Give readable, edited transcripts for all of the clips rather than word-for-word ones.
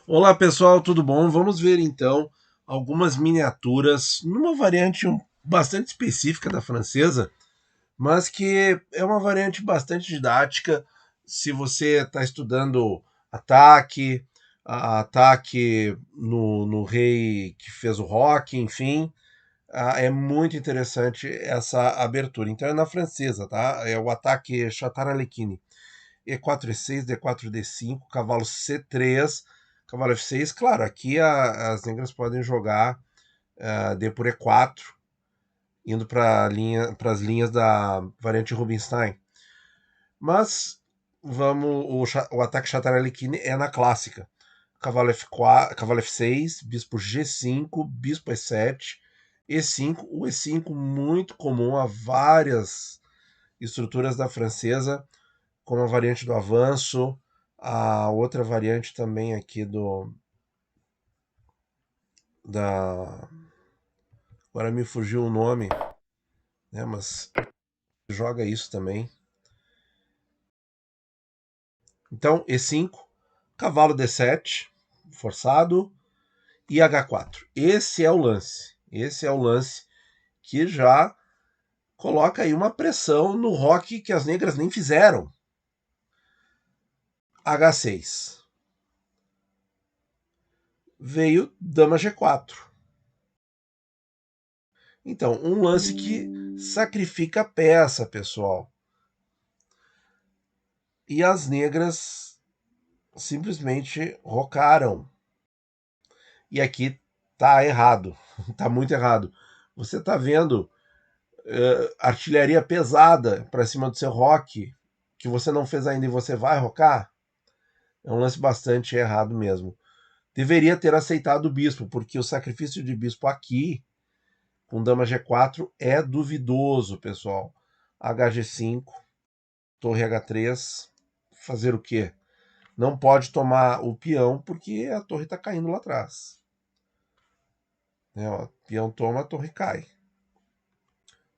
Olá pessoal, tudo bom? Vamos ver então algumas miniaturas numa variante bastante específica da francesa, mas que é uma variante bastante didática se você está estudando ataque, ataque no rei que fez o rock, enfim. É muito interessante essa abertura. Então é na francesa, tá? É o ataque Chatar-Alekhine. E4, E6, D4, D5, cavalo C3, cavalo F6. Claro, aqui as negras podem jogar D por E4, indo para as linhas da variante Rubinstein. Mas o ataque Chatar-Alekhine é na clássica. Cavalo F4, cavalo F6, bispo G5, bispo E7, E5. O E5 muito comum a várias estruturas da francesa, como a variante do avanço, a outra variante também aqui da agora me fugiu o nome, né, mas joga isso também. Então, E5, cavalo D7, forçado, e H4. Esse é o lance. Esse é o lance que já coloca aí uma pressão no rock que as negras nem fizeram. H6. Veio dama G4. Então, um lance que sacrifica a peça, pessoal. E as negras simplesmente rocaram. E aqui tá errado, tá muito errado. Você tá vendo artilharia pesada para cima do seu rock, que você não fez ainda e você vai rocar? É um lance bastante errado mesmo. Deveria ter aceitado o bispo, porque o sacrifício de bispo aqui, com dama G4, é duvidoso, pessoal. HG5, torre H3, fazer o quê? Não pode tomar o peão porque a torre está caindo lá atrás. Né, ó, peão toma, a torre cai.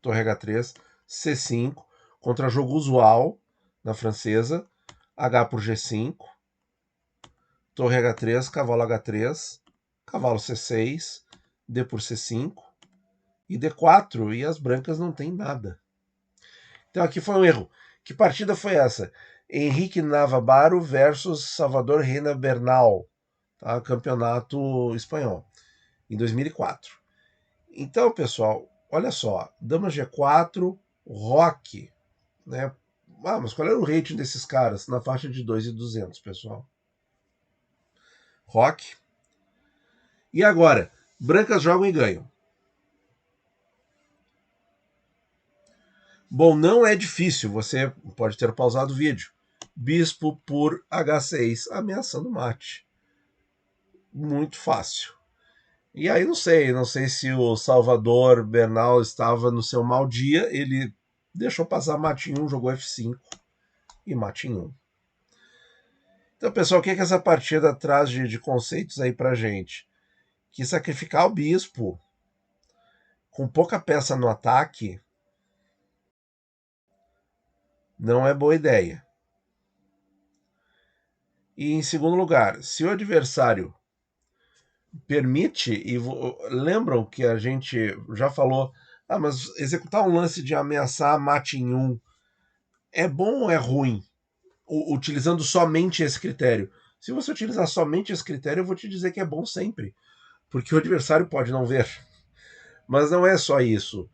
Torre H3, C5, contra jogo usual na francesa, H por G5, torre H3, cavalo H3, cavalo C6, D por C5 e D4, e as brancas não tem nada. Então aqui foi um erro. Que partida foi essa? Henrique Navarro versus Salvador Reina Bernal, tá? Campeonato espanhol, em 2004. Então, pessoal, olha só, dama G4, rock, né? Mas qual era o rating desses caras? Na faixa de 2.200, pessoal. Rock. E agora, brancas jogam e ganham. Bom, não é difícil, você pode ter pausado o vídeo. Bispo por H6, ameaçando mate. Muito fácil. E aí não sei se o Salvador Bernal estava no seu mau dia, ele deixou passar mate em 1, jogou F5 e mate em 1. Então, pessoal, o que essa partida traz de conceitos aí pra gente? Que sacrificar o bispo com pouca peça no ataque não é boa ideia. E em segundo lugar, se o adversário permite, e lembram que a gente já falou, mas executar um lance de ameaçar mate em 1 é bom ou é ruim? Utilizando somente esse critério. Se você utilizar somente esse critério, eu vou te dizer que é bom sempre, porque o adversário pode não ver. Mas não é só isso.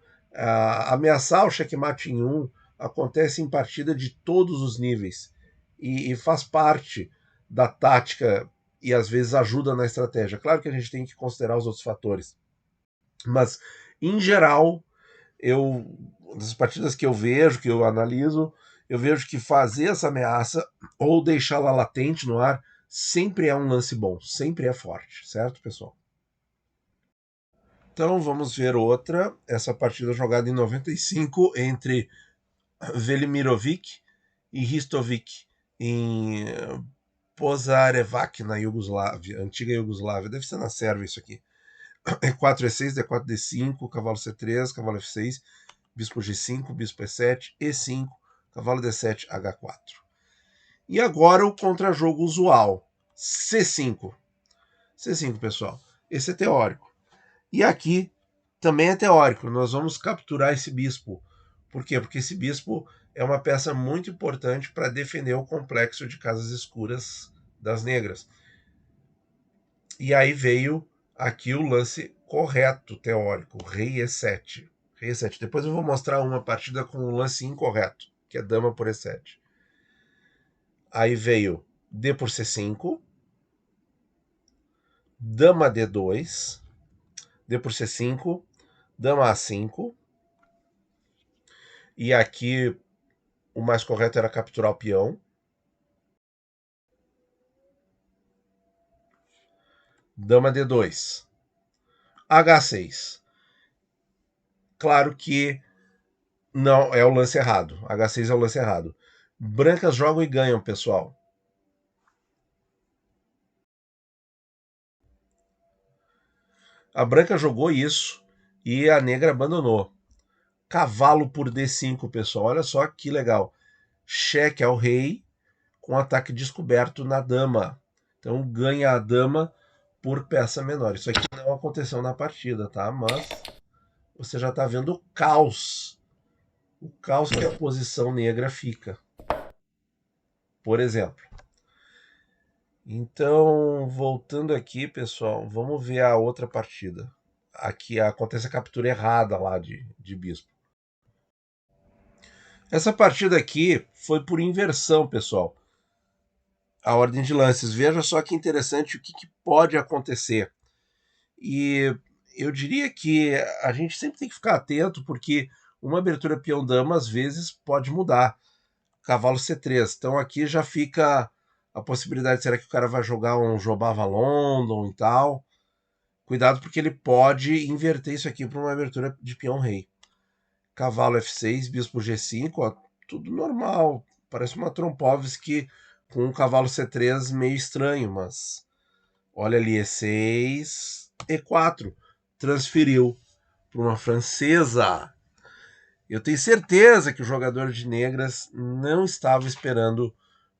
Ameaçar o checkmate em 1 acontece em partida de todos os níveis e faz parte da tática e às vezes ajuda na estratégia. Claro que a gente tem que considerar os outros fatores, mas em geral, eu nas partidas que eu vejo, que eu analiso, eu vejo que fazer essa ameaça ou deixá-la latente no ar sempre é um lance bom, sempre é forte, certo, pessoal? Então vamos ver outra. Essa partida jogada em 95 entre Velimirovic e Ristovic em Pozarevac, na Iugoslávia, antiga Iugoslávia. Deve ser na Sérvia isso aqui. E4, E6, D4, D5, cavalo C3, cavalo F6, bispo G5, bispo E7, E5, cavalo D7, H4. E agora o contra-jogo usual, C5. C5, pessoal. Esse é teórico. E aqui também é teórico. Nós vamos capturar esse bispo. Por quê? Porque esse bispo é uma peça muito importante para defender o complexo de casas escuras das negras. E aí veio aqui o lance correto, teórico, rei E7. Rei E7. Depois eu vou mostrar uma partida com um lance incorreto, que é dama por E7. Aí veio D por C5, dama D2, D por C5, dama A5. E aqui o mais correto era capturar o peão. Dama D2, H6. Claro que não é o lance errado. H6 é o lance errado. Brancas jogam e ganham, pessoal. A branca jogou isso e a negra abandonou. Cavalo por D5, pessoal. Olha só que legal. Cheque ao rei com ataque descoberto na dama. Então ganha a dama por peça menor. Isso aqui não aconteceu na partida, tá? Mas você já está vendo o caos. O caos que a posição negra fica. Por exemplo. Então, voltando aqui, pessoal, vamos ver a outra partida. Aqui acontece a captura errada lá de bispo. Essa partida aqui foi por inversão, pessoal. A ordem de lances. Veja só que interessante o que pode acontecer. E eu diria que a gente sempre tem que ficar atento, porque uma abertura peão-dama às vezes pode mudar. Cavalo C3. Então aqui já fica a possibilidade, será que o cara vai jogar um Jobava London e tal? Cuidado porque ele pode inverter isso aqui para uma abertura de peão-rei. Cavalo F6, bispo G5, ó, tudo normal. Parece uma Trompovski com um cavalo C3 meio estranho, mas olha ali, E6, E4. Transferiu para uma francesa. Eu tenho certeza que o jogador de negras não estava esperando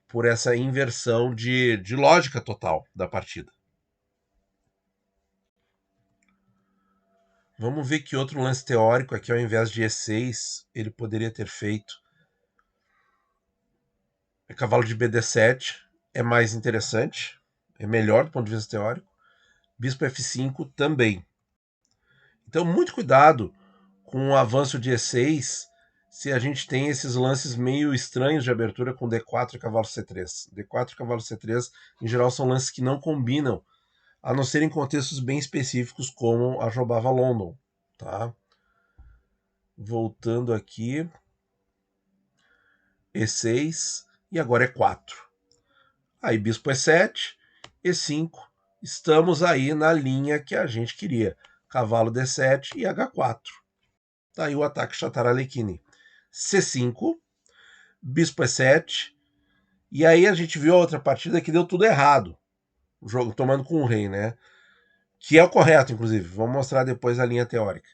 por essa inversão de lógica total da partida. Vamos ver que outro lance teórico aqui, ao invés de E6, ele poderia ter feito. Cavalo de BD7 é mais interessante, é melhor do ponto de vista teórico. Bispo F5 também. Então, muito cuidado com o avanço de E6 se a gente tem esses lances meio estranhos de abertura com D4 e cavalo C3. D4 e cavalo C3, em geral, são lances que não combinam, a não ser em contextos bem específicos, como a Jobava London. Tá? Voltando aqui, E6 e agora E4. Aí bispo E7, E5. Estamos aí na linha que a gente queria. Cavalo D7 e H4. Tá aí o ataque Chatar-Alekhine. C5, bispo E7. E aí a gente viu a outra partida que deu tudo errado. O jogo tomando com o rei, né? Que é o correto, inclusive. Vamos mostrar depois a linha teórica.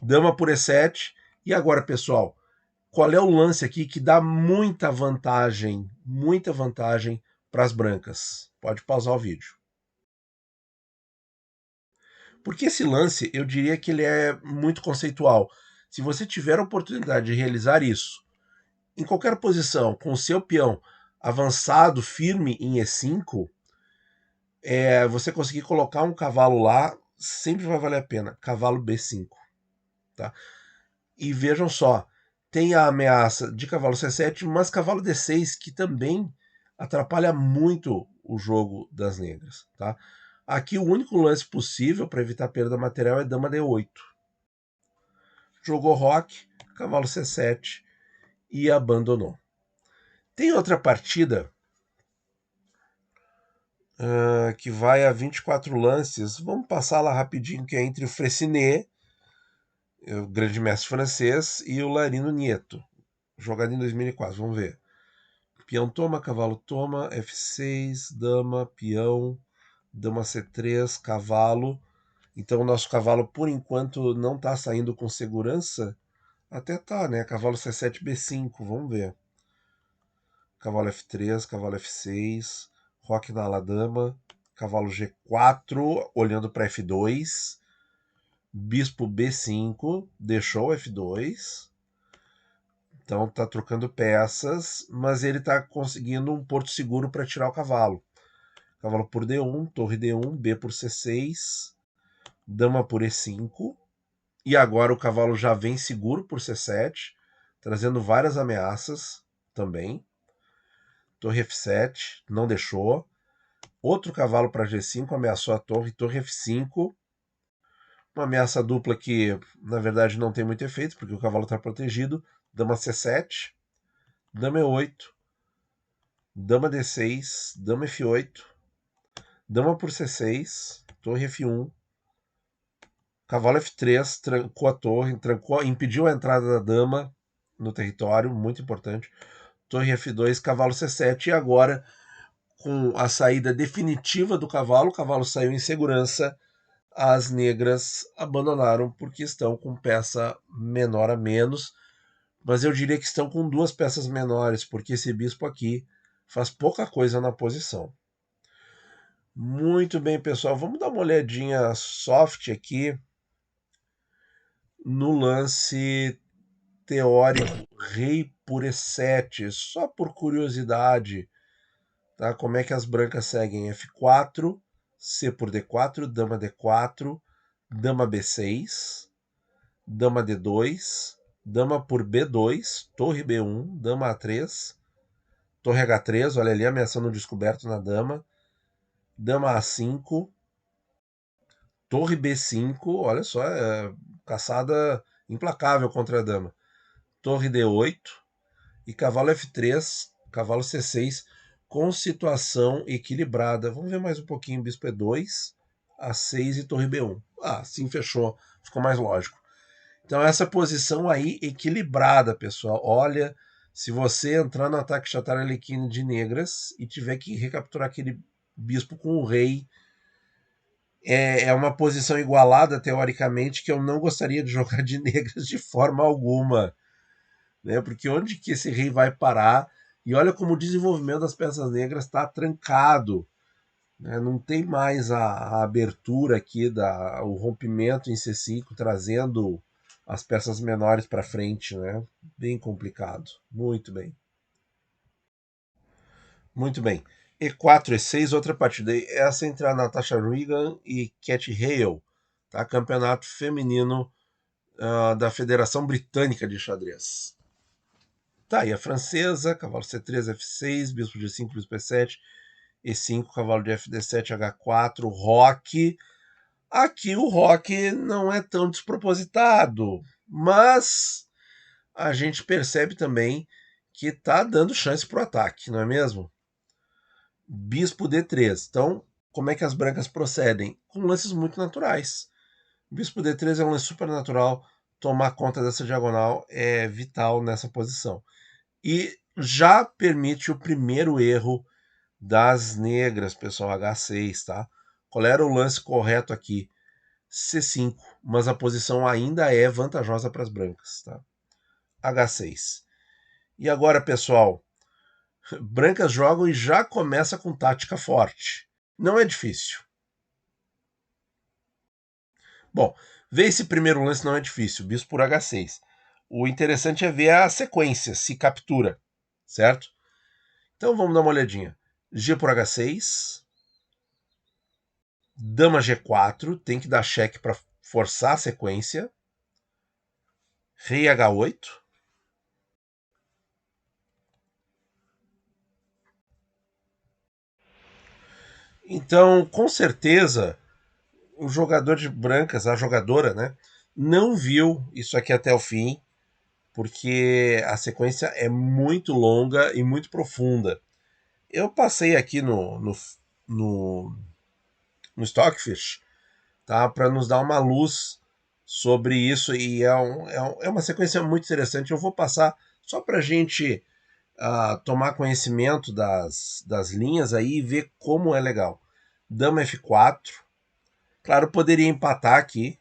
Dama por E7. E agora, pessoal, qual é o lance aqui que dá muita vantagem para as brancas? Pode pausar o vídeo. Porque esse lance, eu diria que ele é muito conceitual. Se você tiver a oportunidade de realizar isso em qualquer posição, com o seu peão avançado, firme em E5, você conseguir colocar um cavalo lá, sempre vai valer a pena. Cavalo B5. Tá? E vejam só, tem a ameaça de cavalo C7, mas cavalo D6, que também atrapalha muito o jogo das negras. Tá? Aqui o único lance possível para evitar perda material é dama D8. Jogou roque, cavalo C7 e abandonou. Tem outra partida que vai a 24 lances. Vamos passar lá rapidinho, que é entre o Fressinet, o grande mestre francês, e o Larino Nieto, jogado em 2004. Vamos ver. Peão toma, cavalo toma, F6, dama, peão, dama C3, cavalo. Então o nosso cavalo, por enquanto, não está saindo com segurança. Até tá, né? Cavalo C7, B5, vamos ver. Cavalo F3, cavalo F6, roque na ala dama, cavalo G4, olhando para F2, bispo B5, deixou F2, então tá trocando peças, mas ele tá conseguindo um porto seguro para tirar o cavalo. Cavalo por D1, torre D1, B por C6, dama por E5, e agora o cavalo já vem seguro por C7, trazendo várias ameaças também. Torre F7, não deixou. Outro cavalo para G5, ameaçou a torre, torre F5. Uma ameaça dupla que, na verdade, não tem muito efeito, porque o cavalo está protegido. Dama C7, dama E8, dama D6, dama F8, dama por C6, torre F1, cavalo F3, trancou a torre, impediu a entrada da dama no território, muito importante. Torre F2, cavalo C7, e agora, com a saída definitiva do cavalo, o cavalo saiu em segurança, as negras abandonaram porque estão com peça menor a menos, mas eu diria que estão com duas peças menores, porque esse bispo aqui faz pouca coisa na posição. Muito bem, pessoal, vamos dar uma olhadinha soft aqui no lance teórico rei por E7, só por curiosidade, tá? Como é que as brancas seguem? F4, C por D4, dama D4, dama B6, dama D2, dama por B2, torre B1, dama A3, torre H3, olha ali ameaçando um descoberto na dama, dama A5, torre B5, olha só, caçada implacável contra a dama, torre D8 e cavalo F3, cavalo C6, com situação equilibrada. Vamos ver mais um pouquinho, bispo E2, A6 e torre B1. Ah, sim, fechou, ficou mais lógico. Então essa posição aí equilibrada, pessoal. Olha, se você entrar no ataque Shatar Alekhine de negras e tiver que recapturar aquele bispo com o rei, é uma posição igualada, teoricamente, que eu não gostaria de jogar de negras de forma alguma. Né? Porque onde que esse rei vai parar? E olha como o desenvolvimento das peças negras está trancado. Né? Não tem mais a abertura aqui, o rompimento em C5, trazendo as peças menores para frente. Né? Bem complicado. Muito bem. Muito bem. E4, E6, outra partida. Essa entre a Natasha Regan e Cat Hale, tá? Campeonato feminino da Federação Britânica de Xadrez. Tá, e a francesa, cavalo C3, F6, bispo de 5, bispo E7, E5, cavalo de FD7, H4, roque. Aqui o roque não é tão despropositado, mas a gente percebe também que tá dando chance pro ataque, não é mesmo? Bispo D3. Então, como é que as brancas procedem? Com lances muito naturais. Bispo D3 é um lance super natural, tomar conta dessa diagonal é vital nessa posição. E já permite o primeiro erro das negras, pessoal, H6, tá? Qual era o lance correto aqui? C5, mas a posição ainda é vantajosa para as brancas, tá? H6. E agora, pessoal, brancas jogam e já começa com tática forte. Não é difícil. Bom, ver esse primeiro lance não é difícil, bispo por H6. O interessante é ver a sequência, se captura, certo? Então vamos dar uma olhadinha. G por H6, dama G4, tem que dar cheque para forçar a sequência. Rei H8. Então, com certeza, o jogador de brancas, a jogadora, né, não viu isso aqui até o fim, porque a sequência é muito longa e muito profunda. Eu passei aqui no, no Stockfish, tá, para nos dar uma luz sobre isso, e é uma sequência muito interessante. Eu vou passar só para a gente tomar conhecimento das linhas aí e ver como é legal. Dama F4. Claro, poderia empatar aqui,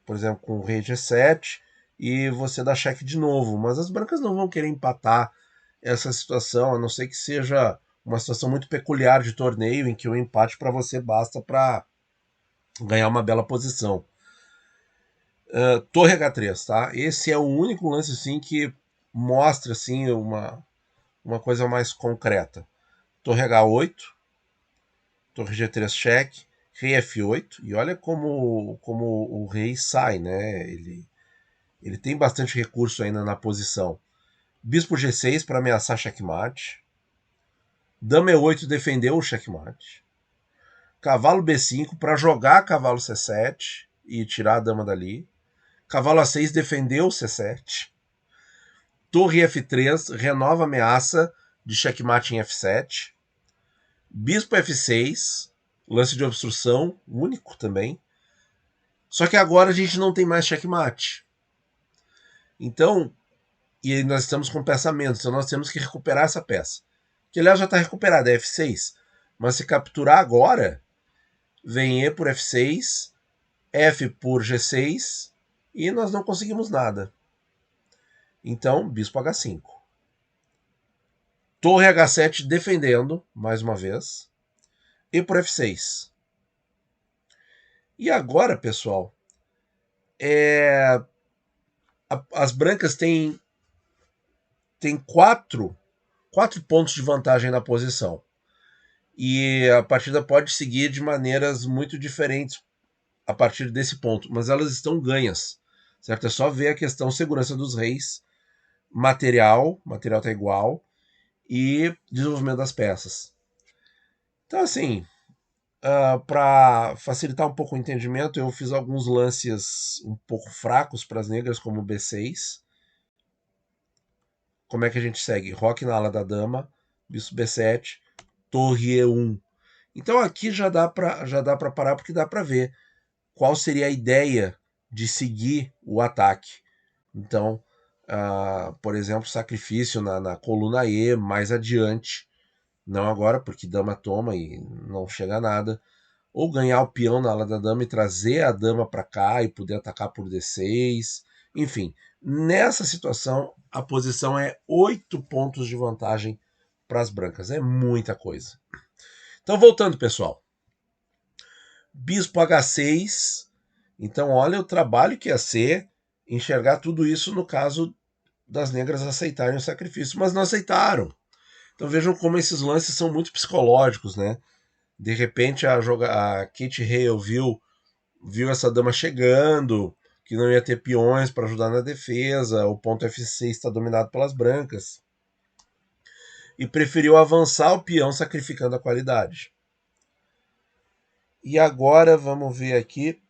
por exemplo, com o rei G7 e você dá cheque de novo, mas as brancas não vão querer empatar essa situação, a não ser que seja uma situação muito peculiar de torneio em que o empate para você basta para ganhar uma bela posição. Torre H3, tá? Esse é o único lance assim que mostra assim uma coisa mais concreta. Torre H8, Torre G3 cheque, Rei F8, e olha como o rei sai, né? Ele tem bastante recurso ainda na posição. Bispo G6 para ameaçar checkmate. Dama E8 defendeu o checkmate. Cavalo B5 para jogar cavalo C7 e tirar a dama dali. Cavalo A6 defendeu o C7. Torre F3 renova a ameaça de checkmate em F7. Bispo F6, lance de obstrução, único também. Só que agora a gente não tem mais checkmate. Então, e nós estamos com peça menos, então nós temos que recuperar essa peça. Que aliás já está recuperada, é F6. Mas se capturar agora, vem E por F6, F por G6, e nós não conseguimos nada. Então, bispo H5. Torre H7 defendendo, mais uma vez. E por F6. E agora, pessoal, as brancas têm quatro pontos de vantagem na posição. E a partida pode seguir de maneiras muito diferentes a partir desse ponto, mas elas estão ganhas, certo? É só ver a questão segurança dos reis, material tá igual, e desenvolvimento das peças. Então, assim, para facilitar um pouco o entendimento, eu fiz alguns lances um pouco fracos para as negras, como B6. Como é que a gente segue? Roque na ala da dama, bispo B7, torre E1. Então aqui já dá para parar, porque dá para ver qual seria a ideia de seguir o ataque. Então, por exemplo, sacrifício na coluna E mais adiante, não agora, porque dama toma e não chega a nada, ou ganhar o peão na ala da dama e trazer a dama para cá e poder atacar por D6, enfim. Nessa situação, a posição é 8 pontos de vantagem para as brancas, é muita coisa. Então, voltando, pessoal. Bispo H6. Então, olha o trabalho que ia ser enxergar tudo isso no caso das negras aceitarem o sacrifício, mas não aceitaram. Então vejam como esses lances são muito psicológicos, né? De repente a Kate Hale viu essa dama chegando, que não ia ter peões para ajudar na defesa, o ponto F6 está dominado pelas brancas, e preferiu avançar o peão sacrificando a qualidade. E agora vamos ver aqui.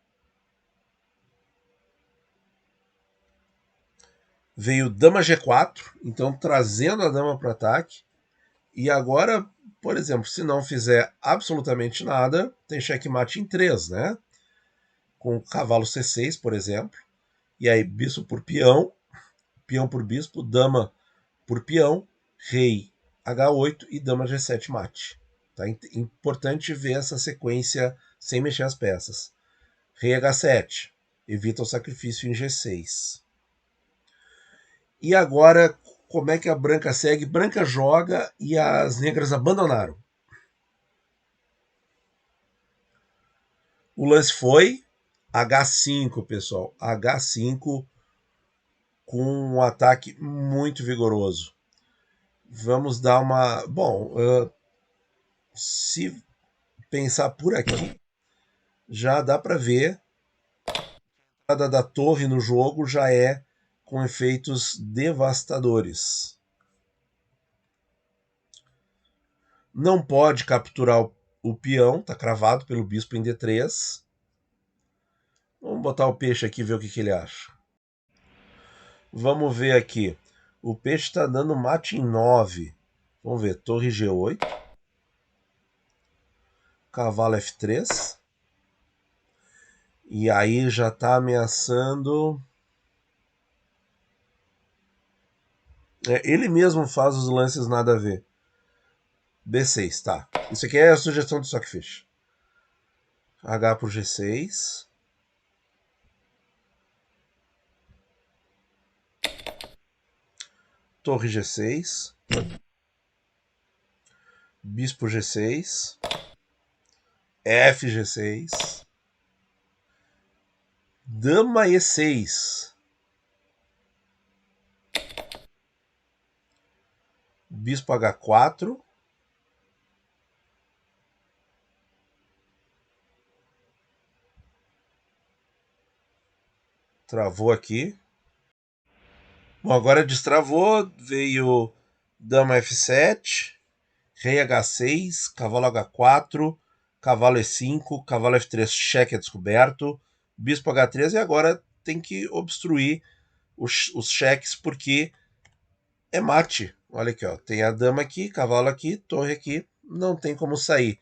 Veio dama G4, então trazendo a dama para o ataque. E agora, por exemplo, se não fizer absolutamente nada, tem checkmate em 3, né? Com cavalo C6, por exemplo. E aí, bispo por peão por bispo, dama por peão, rei H8 e dama G7 mate. Tá? Importante ver essa sequência sem mexer as peças. Rei H7, evita o sacrifício em G6. E agora, como é que a branca segue? Branca joga e as negras abandonaram. O lance foi H5, pessoal. H5 com um ataque muito vigoroso. Vamos dar uma... Bom, se pensar por aqui, já dá para ver a entrada da torre no jogo já é com efeitos devastadores. Não pode capturar o peão, tá cravado pelo bispo em D3. Vamos botar o peixe aqui e ver o que ele acha. Vamos ver aqui. O peixe está dando mate em 9. Vamos ver. Torre G8. Cavalo F3. E aí já está ameaçando. Ele mesmo faz os lances nada a ver. B6, tá. Isso aqui é a sugestão do Stockfish. H por G6. Torre G6. bispo G6, FG6, dama E6, bispo H4, travou aqui. Bom, agora destravou, veio dama F7, rei H6, cavalo H4, cavalo E5, cavalo F3, cheque é descoberto, bispo H3, e agora tem que obstruir os cheques porque é mate. Olha aqui, ó, tem a dama aqui, cavalo aqui, torre aqui, não tem como sair.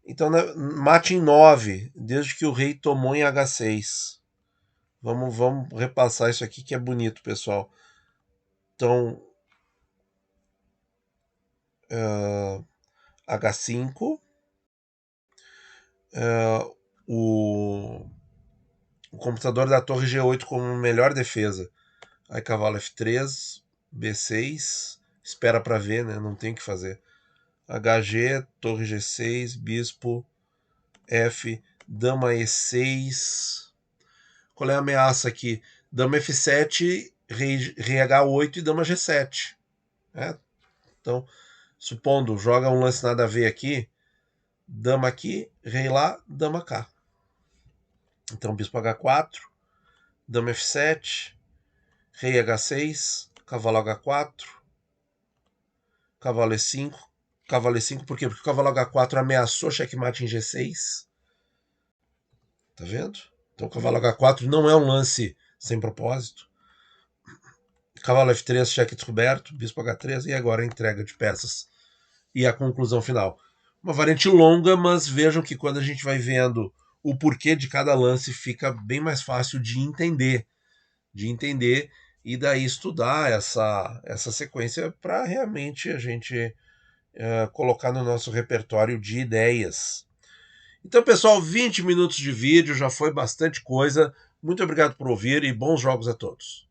Então, mate em 9, desde que o rei tomou em H6. Vamos repassar isso aqui que é bonito, pessoal. Então, H5, o computador da torre G8 como melhor defesa. Aí cavalo F3, B6, espera para ver, né? Não tem o que fazer. HG, torre G6, bispo, F, dama E6. Qual é a ameaça aqui? Dama F7, rei H8 e dama G7. Então, supondo, joga um lance nada a ver aqui, dama aqui, rei lá, dama cá. Então, bispo H4, dama F7, rei H6, cavalo H4, cavalo E5, cavalo E5, por quê? Porque o cavalo H4 ameaçou checkmate em G6. Tá vendo? Então o cavalo H4 não é um lance sem propósito. Cavalo F3, cheque descoberto, bispo H3 e agora a entrega de peças. E a conclusão final. Uma variante longa, mas vejam que quando a gente vai vendo o porquê de cada lance, fica bem mais fácil de entender. E daí estudar essa sequência para realmente a gente colocar no nosso repertório de ideias. Então, pessoal, 20 minutos de vídeo, já foi bastante coisa. Muito obrigado por ouvir e bons jogos a todos.